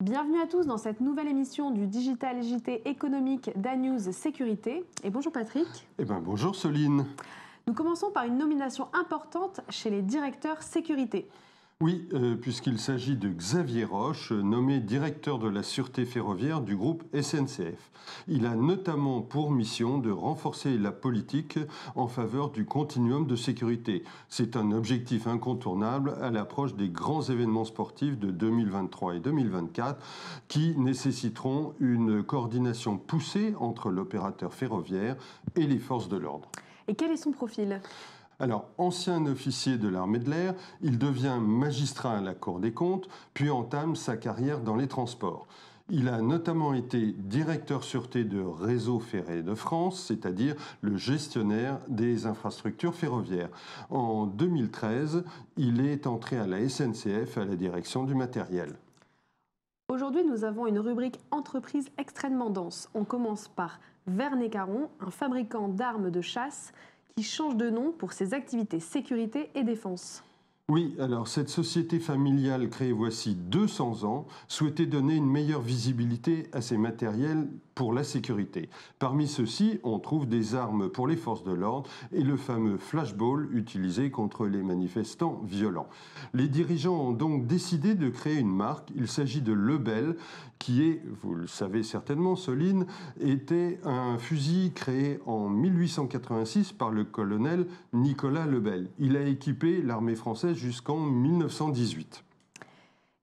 Bienvenue à tous dans cette nouvelle émission du Digital JT économique d'Anews Sécurité. Et bonjour Patrick. Bonjour Soline. Nous commençons par une nomination importante chez les directeurs sécurité. Oui, puisqu'il s'agit de Xavier Roche, nommé directeur de la sûreté ferroviaire du groupe SNCF. Il a notamment pour mission de renforcer la politique en faveur du continuum de sécurité. C'est un objectif incontournable à l'approche des grands événements sportifs de 2023 et 2024 qui nécessiteront une coordination poussée entre l'opérateur ferroviaire et les forces de l'ordre. Et quel est son profil ? Alors, ancien officier de l'armée de l'air, il devient magistrat à la Cour des comptes, puis entame sa carrière dans les transports. Il a notamment été directeur sûreté de Réseau ferré de France, c'est-à-dire le gestionnaire des infrastructures ferroviaires. En 2013, il est entré à la SNCF à la direction du matériel. Aujourd'hui, nous avons une rubrique entreprise extrêmement dense. On commence par Vernet-Caron, un fabricant d'armes de chasse qui change de nom pour ses activités sécurité et défense. Oui, alors cette société familiale créée voici 200 ans souhaitait donner une meilleure visibilité à ses matériels pour la sécurité. Parmi ceux-ci, on trouve des armes pour les forces de l'ordre et le fameux flashball utilisé contre les manifestants violents. Les dirigeants ont donc décidé de créer une marque. Il s'agit de Lebel, qui est, vous le savez certainement, Soline, était un fusil créé en 1886 par le colonel Nicolas Lebel. Il a équipé l'armée française jusqu'en 1918.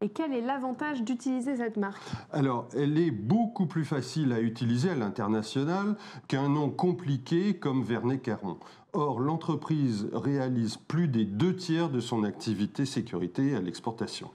Et quel est l'avantage d'utiliser cette marque ? Alors, elle est beaucoup plus facile à utiliser à l'international qu'un nom compliqué comme Vernet-Caron. Or, l'entreprise réalise plus des 2/3 de son activité sécurité à l'exportation.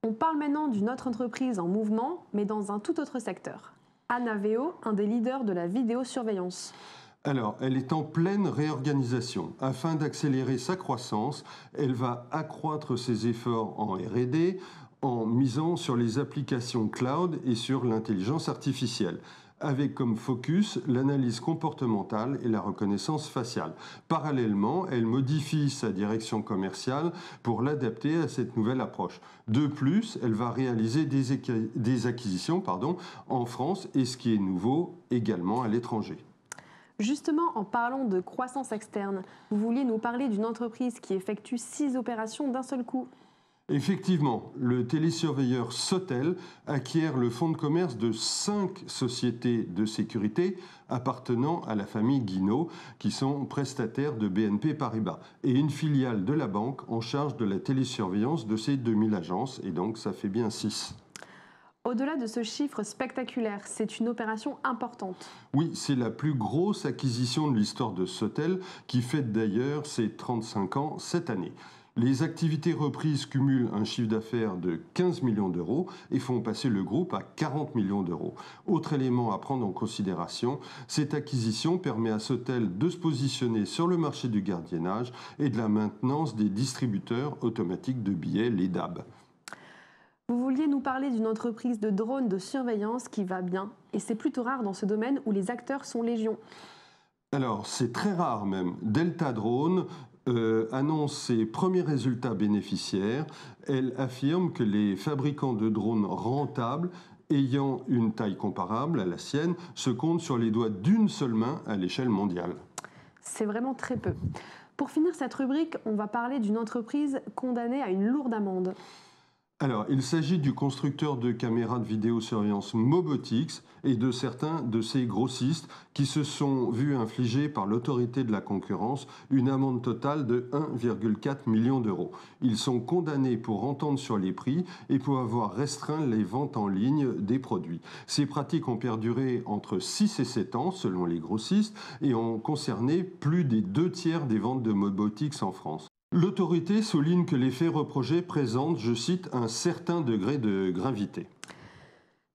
On parle maintenant d'une autre entreprise en mouvement, mais dans un tout autre secteur. Anaveo, un des leaders de la vidéosurveillance. Alors, elle est en pleine réorganisation. Afin d'accélérer sa croissance, elle va accroître ses efforts en R&D en misant sur les applications cloud et sur l'intelligence artificielle, avec comme focus l'analyse comportementale et la reconnaissance faciale. Parallèlement, elle modifie sa direction commerciale pour l'adapter à cette nouvelle approche. De plus, elle va réaliser des acquisitions en France et, ce qui est nouveau, également à l'étranger. Justement, en parlant de croissance externe, vous vouliez nous parler d'une entreprise qui effectue 6 opérations d'un seul coup. Effectivement, le télésurveilleur Sotel acquiert le fonds de commerce de 5 sociétés de sécurité appartenant à la famille Guinaud, qui sont prestataires de BNP Paribas, et une filiale de la banque en charge de la télésurveillance de ces 2000 agences, et donc ça fait bien 6. Au-delà de ce chiffre spectaculaire, c'est une opération importante. Oui, c'est la plus grosse acquisition de l'histoire de Sotel, qui fête d'ailleurs ses 35 ans cette année. Les activités reprises cumulent un chiffre d'affaires de 15 millions d'euros et font passer le groupe à 40 millions d'euros. Autre élément à prendre en considération, cette acquisition permet à Sotel de se positionner sur le marché du gardiennage et de la maintenance des distributeurs automatiques de billets, les DAB. Vous vouliez nous parler d'une entreprise de drones de surveillance qui va bien, et c'est plutôt rare dans ce domaine où les acteurs sont légion. Alors, c'est très rare même. Delta Drone annonce ses premiers résultats bénéficiaires. Elle affirme que les fabricants de drones rentables ayant une taille comparable à la sienne se comptent sur les doigts d'une seule main à l'échelle mondiale. C'est vraiment très peu. Pour finir cette rubrique, on va parler d'une entreprise condamnée à une lourde amende. Alors, il s'agit du constructeur de caméras de vidéosurveillance Mobotix et de certains de ses grossistes qui se sont vus infliger par l'autorité de la concurrence une amende totale de 1,4 million d'euros. Ils sont condamnés pour entente sur les prix et pour avoir restreint les ventes en ligne des produits. Ces pratiques ont perduré entre 6 et 7 ans selon les grossistes et ont concerné plus des 2/3 des ventes de Mobotix en France. L'autorité souligne que les faits reprochés présentent, je cite, un certain degré de gravité.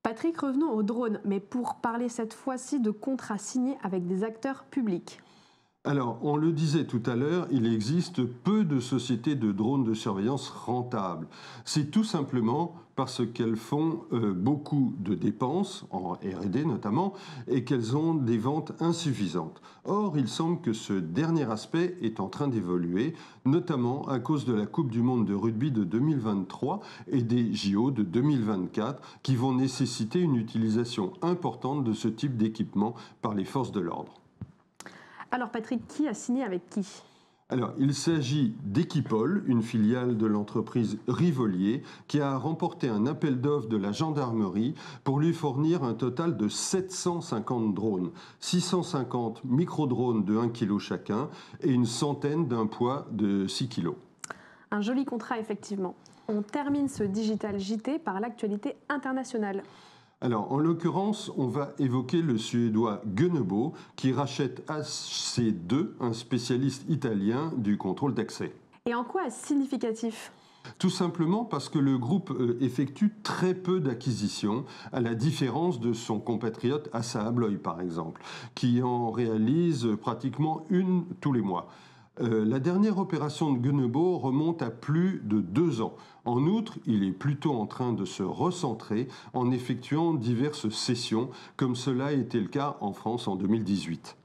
Patrick, revenons aux drones, mais pour parler cette fois-ci de contrats signés avec des acteurs publics. Alors, on le disait tout à l'heure, il existe peu de sociétés de drones de surveillance rentables. C'est tout simplement parce qu'elles font beaucoup de dépenses, en R&D notamment, et qu'elles ont des ventes insuffisantes. Or, il semble que ce dernier aspect est en train d'évoluer, notamment à cause de la Coupe du Monde de rugby de 2023 et des JO de 2024, qui vont nécessiter une utilisation importante de ce type d'équipement par les forces de l'ordre. Alors Patrick, qui a signé avec qui? Alors, il s'agit d'Equipol, une filiale de l'entreprise Rivolier, qui a remporté un appel d'offres de la gendarmerie pour lui fournir un total de 750 drones, 650 micro-drones de 1 kg chacun et une centaine d'un poids de 6 kg. Un joli contrat, effectivement. On termine ce Digital JT par l'actualité internationale. Alors, en l'occurrence, on va évoquer le Suédois Gunnebo qui rachète AC2, un spécialiste italien du contrôle d'accès. Et en quoi est-ce significatif? Tout simplement parce que le groupe effectue très peu d'acquisitions, à la différence de son compatriote Assa Abloy, par exemple, qui en réalise pratiquement une tous les mois. La dernière opération de Gunnebo remonte à plus de 2 ans. En outre, il est plutôt en train de se recentrer en effectuant diverses cessions, comme cela a été le cas en France en 2018.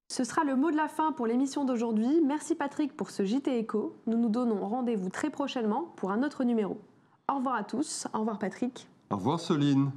Ce sera le mot de la fin pour l'émission d'aujourd'hui. Merci Patrick pour ce JT Éco. Nous nous donnons rendez-vous très prochainement pour un autre numéro. Au revoir à tous. Au revoir Patrick. Au revoir Soline.